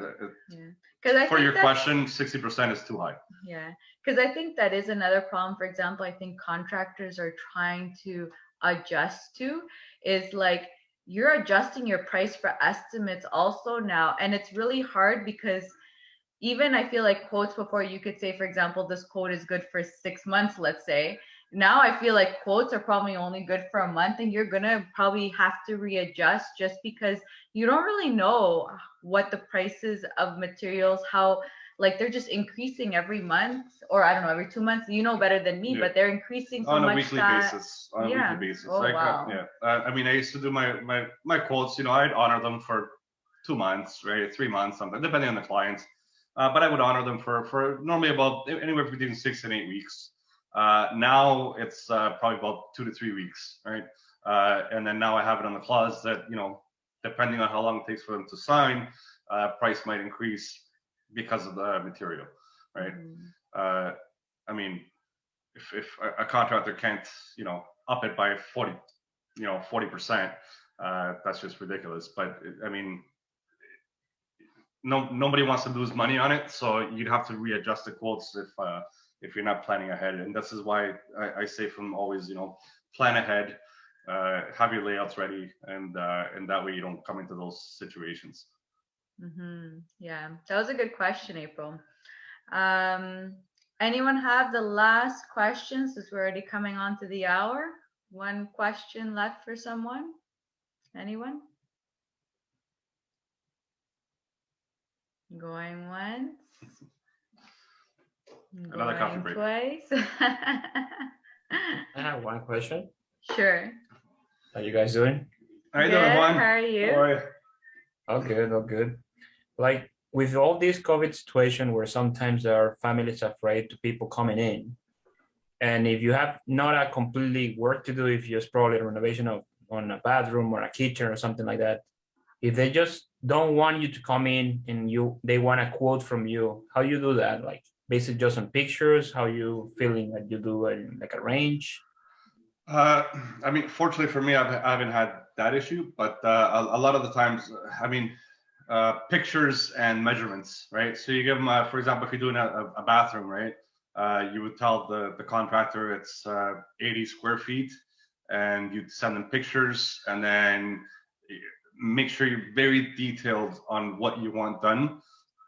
for your question, 60% is too high. Yeah, because I think that is another problem. For example, I think contractors are trying to adjust to is like you're adjusting your price for estimates also now, and it's really hard because even I feel like quotes before you could say, for example, this quote is good for 6 months, let's say. Now I feel like quotes are probably only good for a month, and you're gonna probably have to readjust just because you don't really know what the prices of materials, how like they're just increasing every month, or I don't know, every 2 months. You know better than me, but they're increasing so on much a weekly basis. On a weekly basis. Oh, wow. I mean, I used to do my quotes. I'd honor them for 2 months, right, 3 months, something, depending on the clients. But I would honor them for normally about anywhere between 6 and 8 weeks. Now it's probably about 2 to 3 weeks, right? And then now I have it on the clause that, depending on how long it takes for them to sign, price might increase because of the material, right? Mm-hmm. I mean, if a contractor can't, up it by 40%, that's just ridiculous. But I mean, nobody wants to lose money on it, so you'd have to readjust the quotes if you're not planning ahead. And this is why I say from always, plan ahead, have your layouts ready, and that way you don't come into those situations. Mm-hmm. Yeah, that was a good question, April. Anyone have the last question, since we're already coming on to the hour? One question left for someone? Anyone? Going once. Another coffee break. Twice. I have one question. Sure. How you guys doing? How you doing, Juan? How are you? How are you? All good, all good. Like with all this COVID situation where sometimes there are families afraid to people coming in, and if you have not a completely work to do, if you're probably a renovation on a bathroom or a kitchen or something like that, if they just don't want you to come in and they want a quote from you, how you do that? Like basically just on pictures, how you feeling that you do like a range? I mean, fortunately for me, I haven't had that issue, but a lot of the times, I mean, pictures and measurements, right? So you give them, for example, if you're doing a bathroom, right? You would tell the contractor it's 80 square feet, and you'd send them pictures, and then make sure you're very detailed on what you want done,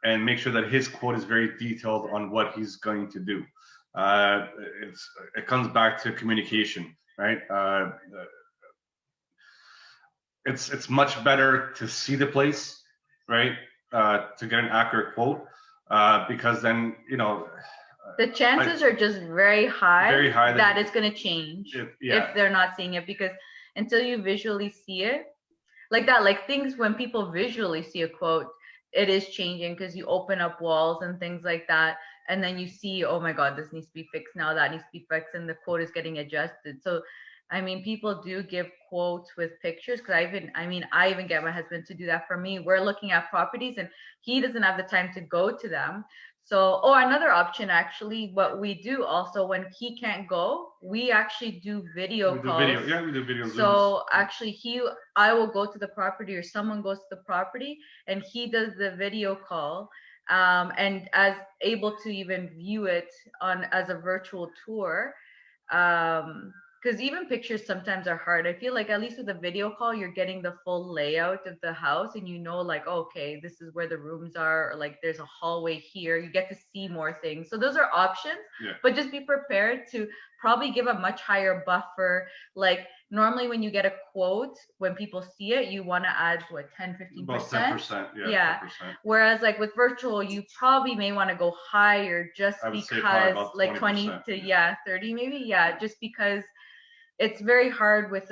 and make sure that his quote is very detailed on what he's going to do. It comes back to communication, right? It's much better to see the place, right? To get an accurate quote, because then the chances are just very high that it's going to change if they're not seeing it, because until you visually see it, like that, like things when people visually see a quote, it is changing because you open up walls and things like that, and then you see, oh my God, this needs to be fixed now, that needs to be fixed, and the quote is getting adjusted. So I mean, people do give quotes with pictures, because I even get my husband to do that for me. We're looking at properties and he doesn't have the time to go to them. So, another option, actually, what we do also when he can't go, we actually do video calls. We do video. So actually I will go to the property, or someone goes to the property and he does the video call, and as able to even view it as a virtual tour. Because even pictures sometimes are hard. I feel like at least with a video call, you're getting the full layout of the house, and like, okay, this is where the rooms are, or like there's a hallway here. You get to see more things. So those are options, but just be prepared to probably give a much higher buffer. Like normally when you get a quote, when people see it, you want to add what, 10, 15%? About 10%, Yeah. 10%. Whereas like with virtual, you probably may want to go higher just I would say probably because about like 20 20%, to 30 maybe. Yeah, just because it's very hard with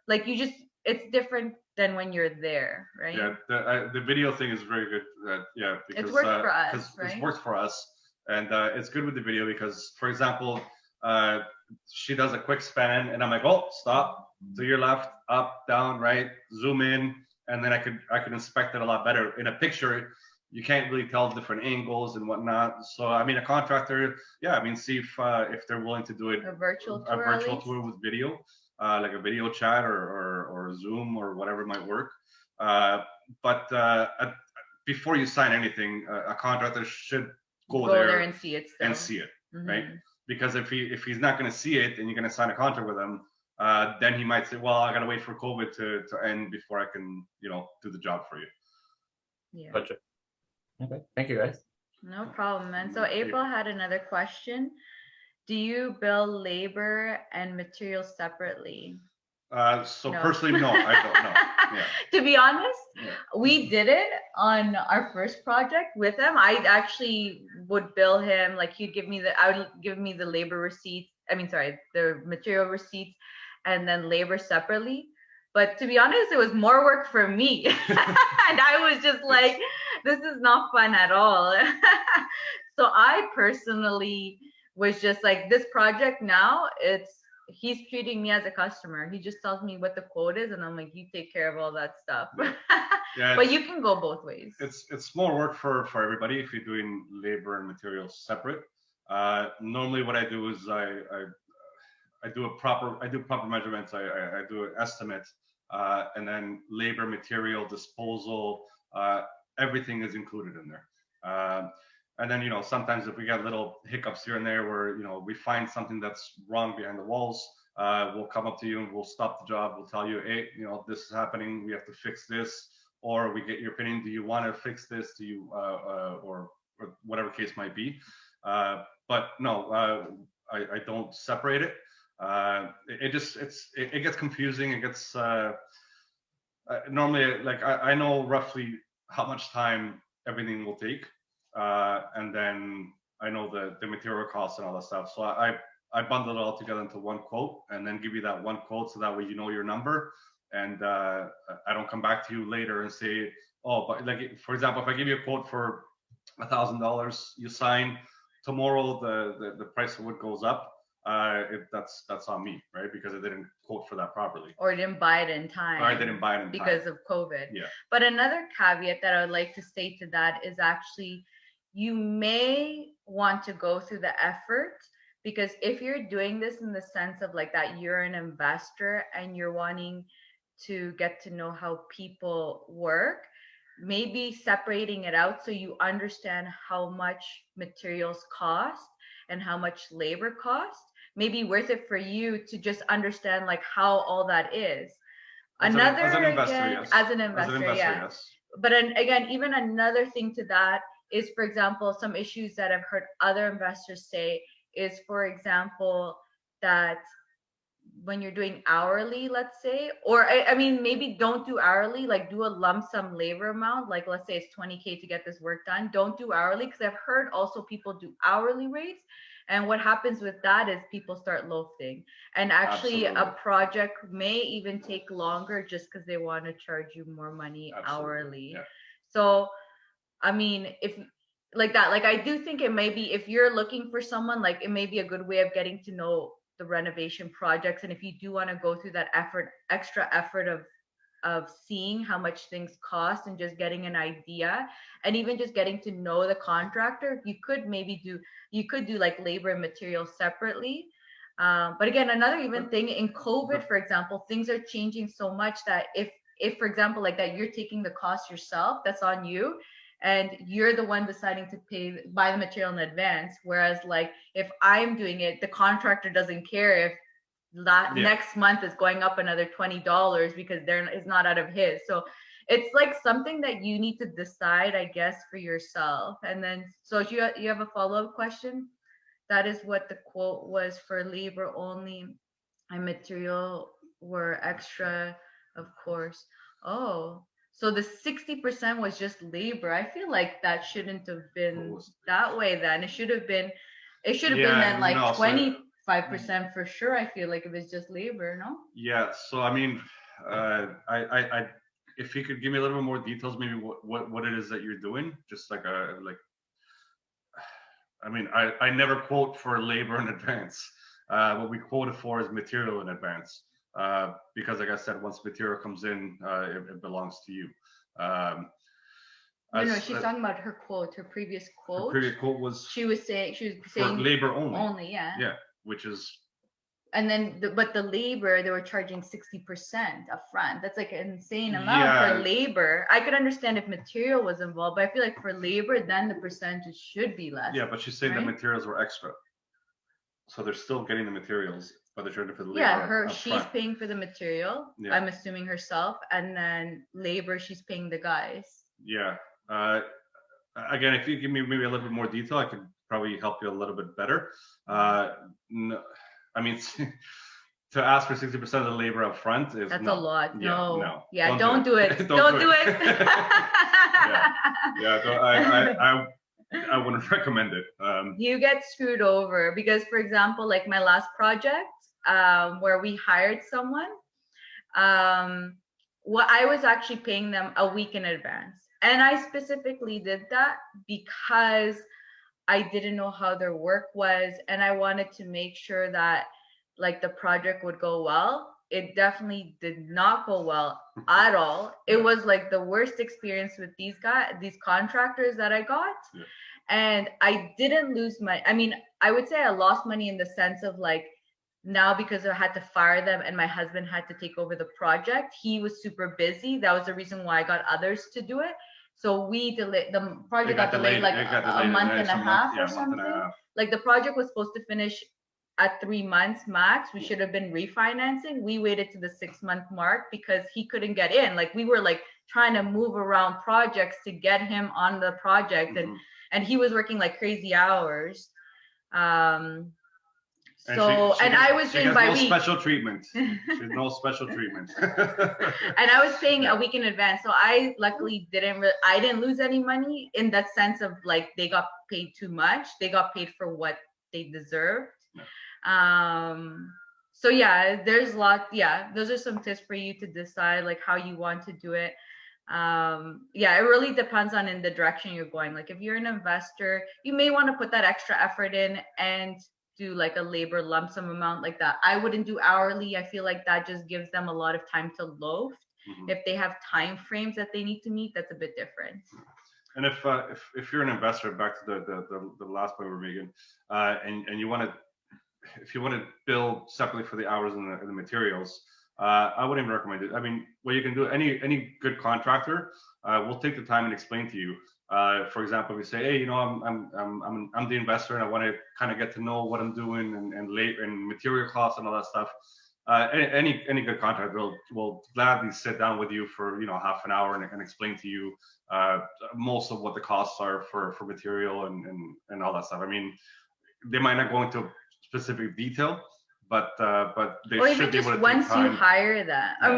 like you just, it's different than when you're there, right? Yeah, the video thing is very good. Because It's worked for us, it's right? worked for us, and it's good with the video because, for example, she does a quick span, and I'm like, oh, stop, to your left, up, down, right, zoom in, and then I could inspect it a lot better. In a picture, you can't really tell different angles and whatnot. So I mean, a contractor, see if they're willing to do it A virtual a tour, virtual tour with video, like a video chat or Zoom or whatever might work. But before you sign anything, a contractor should go there and see it still. and see it, right? Because if he's not going to see it and you're going to sign a contract with him, then he might say, well, I got to wait for COVID to end before I can, do the job for you. Yeah. Gotcha. Okay, thank you guys. No problem, man. So April had another question. Do you bill labor and materials separately? So no. Personally, no, I don't know. Yeah. To be honest, we did it on our first project with him. I actually would bill him, like I would give me the labor receipts. The material receipts, and then labor separately. But to be honest, it was more work for me. And I was just like, this is not fun at all. So I personally was just like, this project now, he's treating me as a customer. He just tells me what the quote is, and I'm like, you take care of all that stuff. Yeah, but you can go both ways. It's more work for everybody if you're doing labor and materials separate. Normally what I do is I do proper measurements. I do an estimate, and then labor, material, disposal, everything is included in there. And then, sometimes if we get little hiccups here and there where, we find something that's wrong behind the walls, we'll come up to you and we'll stop the job. We'll tell you, hey, this is happening. We have to fix this. Or we get your opinion. Do you want to fix this? Do you, or whatever case might be. But no, I don't separate it. It gets confusing. It gets, normally, like I know roughly how much time everything will take. And then I know the material costs and all that stuff. So I bundle it all together into one quote and then give you that one quote so that way you know your number. And I don't come back to you later and say, oh, but like, for example, if I give you a quote for $1,000, you sign, tomorrow the price of wood goes up. That's on me, right? Because I didn't quote for that properly. Or didn't buy it in time. Or I didn't buy it in because time. of COVID. Yeah. But another caveat that I would like to say to that is actually, you may want to go through the effort, because if you're doing this in the sense of like that you're an investor and you're wanting to get to know how people work, maybe separating it out so you understand how much materials cost and how much labor cost may be worth it for you to just understand like how all that is. As an investor, yes. But again, even another thing to that is, for example, some issues that I've heard other investors say is, for example, that when you're doing hourly, let's say, or I mean, maybe don't do hourly, like do a lump sum labor amount. Like let's say it's 20K to get this work done. Don't do hourly, because I've heard also people do hourly rates. And what happens with that is people start loafing. And actually a project may even take longer just because they want to charge you more money hourly. Yeah. So, I mean, if like that, like I do think it may be, if you're looking for someone, like it may be a good way of getting to know the renovation projects. And if you do want to go through that extra effort of seeing how much things cost and just getting an idea, and even just getting to know the contractor, you could do like labor and materials separately. But again, another even thing in COVID, for example, things are changing so much that if for example, like that, you're taking the cost yourself, that's on you. And you're the one deciding to buy the material in advance. Whereas like if I'm doing it, the contractor doesn't care if next month is going up another $20 because it's not out of his. So it's like something that you need to decide, I guess, for yourself. And then, so you have a follow-up question? That is what the quote was for labor only and material were extra, of course. Oh, so the 60% was just labor. I feel like that shouldn't have been that way then. It should have been Yeah, then like no, so 25% for sure. I feel like if it's just labor, no? yeah, so I mean, I if you could give me a little bit more details, maybe what it is that you're doing, just like I mean, I never quote for labor in advance. What we quoted for is material in advance, because like I said, once material comes in, it belongs to you. Um, No, as she's talking about her quote, her previous her quote. previous quote was She was for saying labor only. only, yeah. Yeah, which is. And then, but the labor, they were charging 60% upfront. That's like an insane amount Yeah. for labor. I could understand if material was involved, but I feel like for labor, then the percentage should be less. Yeah, but she's saying right? the materials were extra, so they're still getting the materials, but they're charging for the labor. Yeah, she's front. paying for the material. Yeah. I'm assuming herself, and then labor, she's paying the guys. Yeah. Again, if you give me maybe a little bit more detail, I could probably help you a little bit better. No, I mean, to ask for 60% of the labor up front is That's no. a lot. Yeah, no. Yeah, don't do it. Don't do it. Yeah, I wouldn't recommend it. You get screwed over because, for example, like my last project, where we hired someone, what I was actually paying them a week in advance. And I specifically did that because I didn't know how their work was, and I wanted to make sure that like the project would go well. It definitely did not go well at all. It was like the worst experience with these contractors that I got. Yeah. And I didn't lose money. I mean, I would say I lost money in the sense of like now because I had to fire them and my husband had to take over the project. He was super busy. That was the reason why I got others to do it. So we delayed the project got delayed like a month and a half or something. Like the project was supposed to finish at 3 months max. We should have been refinancing. We waited to the 6-month mark because he couldn't get in. Like we were like trying to move around projects to get him on the project, and he was working like crazy hours. I was doing by week. Special treatment. She's no special treatment. And I was paying a week in advance, so I luckily I didn't lose any money in that sense of like they got paid too much. They got paid for what they deserved. So yeah, those are some tips for you to decide like how you want to do it. It really depends on in the direction you're going. Like if you're an investor, you may want to put that extra effort in and do like a labor lump sum amount like that. I wouldn't do hourly. I feel like that just gives them a lot of time to loaf. If they have time frames that they need to meet, that's a bit different. And if you're an investor, back to the last point we're making, and you want to, if you want to bill separately for the hours and the materials, I wouldn't even recommend it. I mean, what you can do, any good contractor will take the time and explain to you. For example, if you say, hey, I'm the investor and I want to kind of get to know what I'm doing and labor and material costs and all that stuff. Any good contractor will gladly sit down with you for half an hour and explain to you most of what the costs are for material and all that stuff. I mean, they might not go into specific detail, but they or should even be able just to once take time. you hire that. Yeah.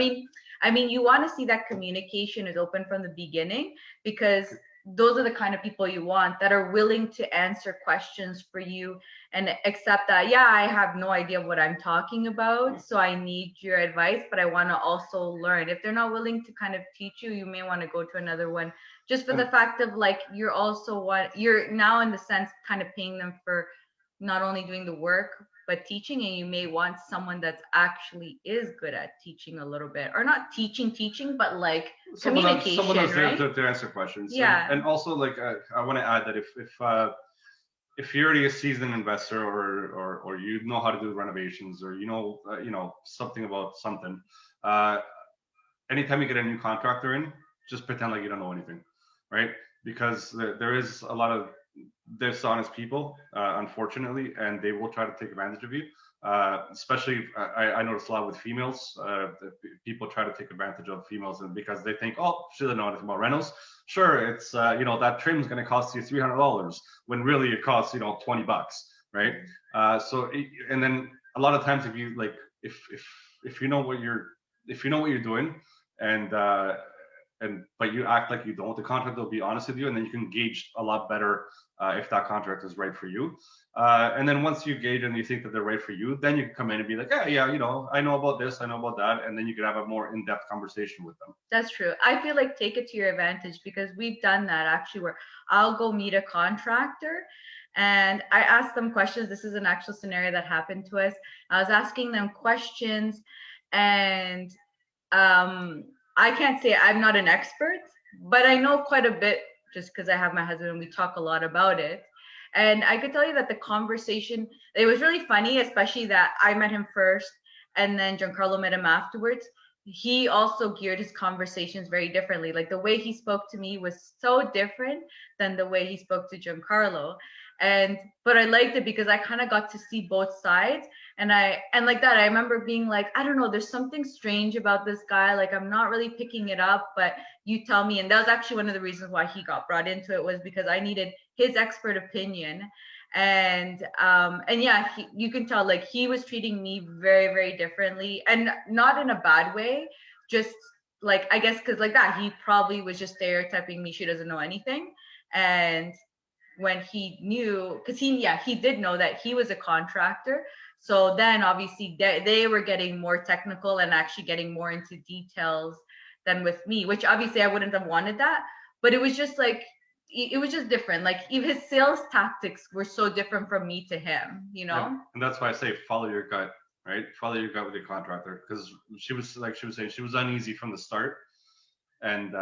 I mean, you want to see that communication is open from the beginning, because those are the kind of people you want that are willing to answer questions for you and accept that, yeah, I have no idea what I'm talking about, so I need your advice, but I want to also learn. If they're not willing to kind of teach you, you may want to go to another one, just for the fact of like you're now in the sense kind of paying them for not only doing the work but teaching, and you may want someone that's actually is good at teaching a little bit, or not teaching, but like communication, someone that's right? there to answer questions. Yeah. And also, like, I want to add that if you're already a seasoned investor, or you know how to do renovations, or something about something, anytime you get a new contractor in, just pretend like you don't know anything, right? Because there is a lot of dishonest people, unfortunately, and they will try to take advantage of you. Especially, I notice a lot with females. People try to take advantage of females, and because they think, oh, she doesn't know anything about rentals. Sure, it's that trim's going to cost you $300 when really it costs $20, right? And then a lot of times, if you like, if if you know what you're doing, and but you act like you don't, the contractor will be honest with you, and then you can gauge a lot better if that contract is right for you. And then once you gauge and you think that they're right for you, then you can come in and be like, yeah, you know, I know about this, I know about that, and then you can have a more in-depth conversation with them. That's true. I feel like take it to your advantage, because we've done that actually, where I'll go meet a contractor and I ask them questions. This is an actual scenario that happened to us. I was asking them questions, and I can't say I'm not an expert, but I know quite a bit, just because I have my husband and we talk a lot about it. And I could tell you that the conversation, it was really funny, especially that I met him first and then Giancarlo met him afterwards. He also geared his conversations very differently. Like the way he spoke to me was so different than the way he spoke to Giancarlo. But I liked it because I kind of got to see both sides. And like that, I remember being like, I don't know, there's something strange about this guy. Like I'm not really picking it up, but you tell me. And that was actually one of the reasons why he got brought into it, was because I needed his expert opinion. And yeah, you can tell like he was treating me very, very differently, and not in a bad way, just like, I guess because like that, he probably was just stereotyping me, she doesn't know anything. And when he knew, because he did know that he was a contractor, so then obviously they were getting more technical and actually getting more into details than with me, which obviously I wouldn't have wanted that. But it was just like, it was just different. Like even his sales tactics were so different from me to him, you know? Yeah. And that's why I say follow your gut, right? Follow your gut with your contractor, because she was saying she was uneasy from the start. And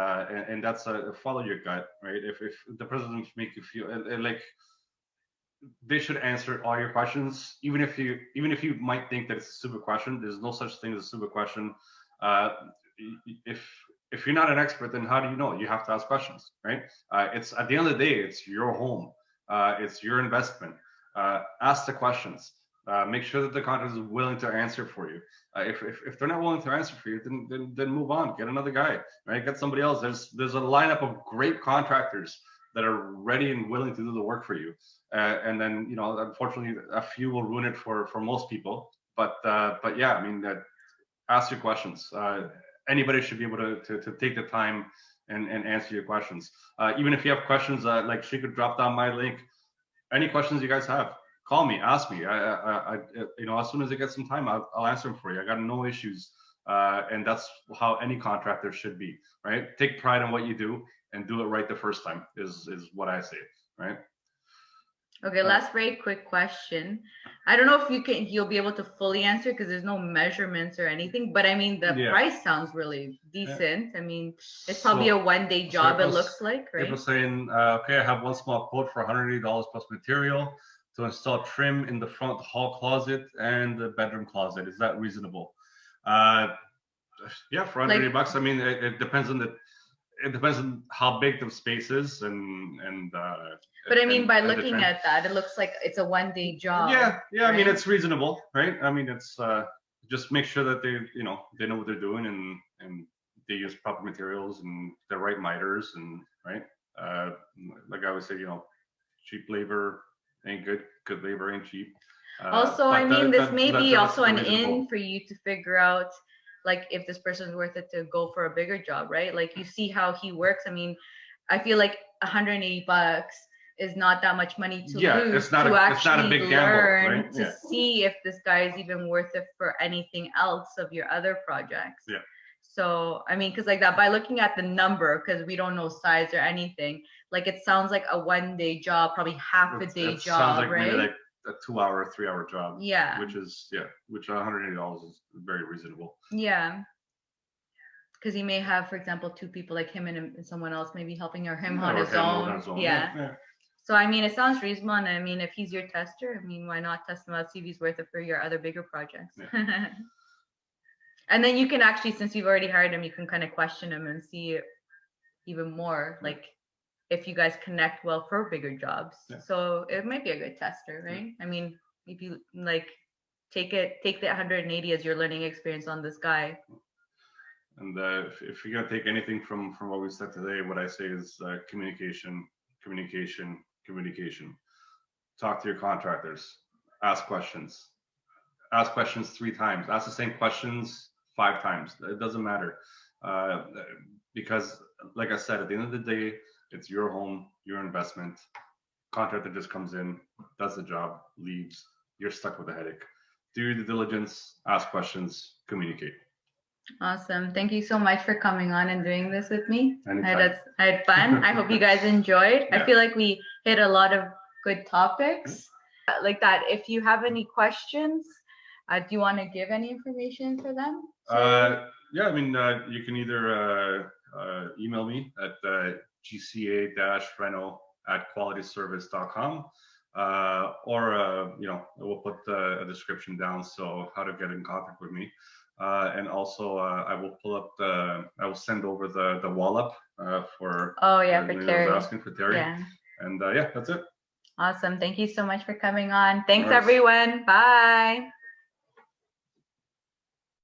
that's a follow your gut, right? If the person make you feel like they should answer all your questions, even if you might think that it's a stupid question. There's no such thing as a stupid question. Uh, if you're not an expert, then how do you know? You have to ask questions, right? It's at the end of the day, it's your home, it's your investment. Ask the questions. Make sure that the contractor is willing to answer for you. If they're not willing to answer for you, then move on. Get another guy, right? Get somebody else. There's a lineup of great contractors that are ready and willing to do the work for you. And then, you know, unfortunately, a few will ruin it for most people. But yeah, I mean, ask your questions. Anybody should be able to take the time and answer your questions. Even if you have questions, like she could drop down my link. Any questions you guys have, call me, ask me. I you know, as soon as I get some time, I'll answer them for you. I got no issues. And that's how any contractor should be, right? Take pride in what you do and do it right the first time is what I say, right? Okay, last very quick question. I don't know if you'll be able to fully answer because there's no measurements or anything, but I mean the price sounds really decent. I mean, it's probably a one-day job, it looks like, right? People saying, okay, I have one small quote for $180 plus material to install trim in the front hall closet and the bedroom closet. Is that reasonable? Yeah, for $180. I mean, it depends on how big the space is and but I mean, by looking at that, it looks like it's a one-day job. Yeah, right? I mean, it's reasonable, right? I mean, it's just make sure that they know what they're doing and they use proper materials and the right miters and right. Like I would say, cheap labor ain't good. Good labor ain't cheap. Also, I mean, this may be also an in for you to figure out, like, if this person's worth it to go for a bigger job, right? Like, you see how he works. I mean, I feel like $180 is not that much money to lose it's not a big learn gamble, right? to see if this guy is even worth it for anything else of your other projects. Yeah. So, I mean, because like that, by looking at the number, because we don't know size or anything, like it sounds like a one-day job, probably half a day job, sounds like right? Maybe like a 2-hour, 3-hour job. Yeah. Which $180 is very reasonable. Yeah. Because he may have, for example, two people like him and someone else maybe helping him on his own. Yeah. So, I mean, it sounds reasonable. And I mean, if he's your tester, I mean, why not test him out, see if he's worth it for your other bigger projects? Yeah. And then you can actually, since you've already hired him, you can kind of question him and see even more, like if you guys connect well for bigger jobs. Yeah. So it might be a good tester, right? Yeah. I mean, if you like take the 180 as your learning experience on this guy. And if you're gonna take anything from what we said today, what I say is communication. Talk to your contractors. Ask questions. ask questions 3 times. Ask the same questions 5 times. It doesn't matter. Because like I said, at the end of the day, it's your home, your investment. Contractor just comes in, does the job, leaves. You're stuck with a headache. Do your due diligence, ask questions, communicate. Awesome. Thank you so much for coming on and doing this with me. Anytime. I had fun. I hope you guys enjoyed. Yeah. I feel like we hit a lot of good topics. Like that, if you have any questions, do you want to give any information for them? Yeah, I mean, you can either email me at gca-reno@qualityservice.com, or we'll put a description down, so how to get in contact with me. And also, I will send over the wall-up for. Oh yeah, for Terry. I was asking for Terry. Yeah. And yeah, that's it. Awesome. Thank you so much for coming on. Thanks, All right. everyone. Bye.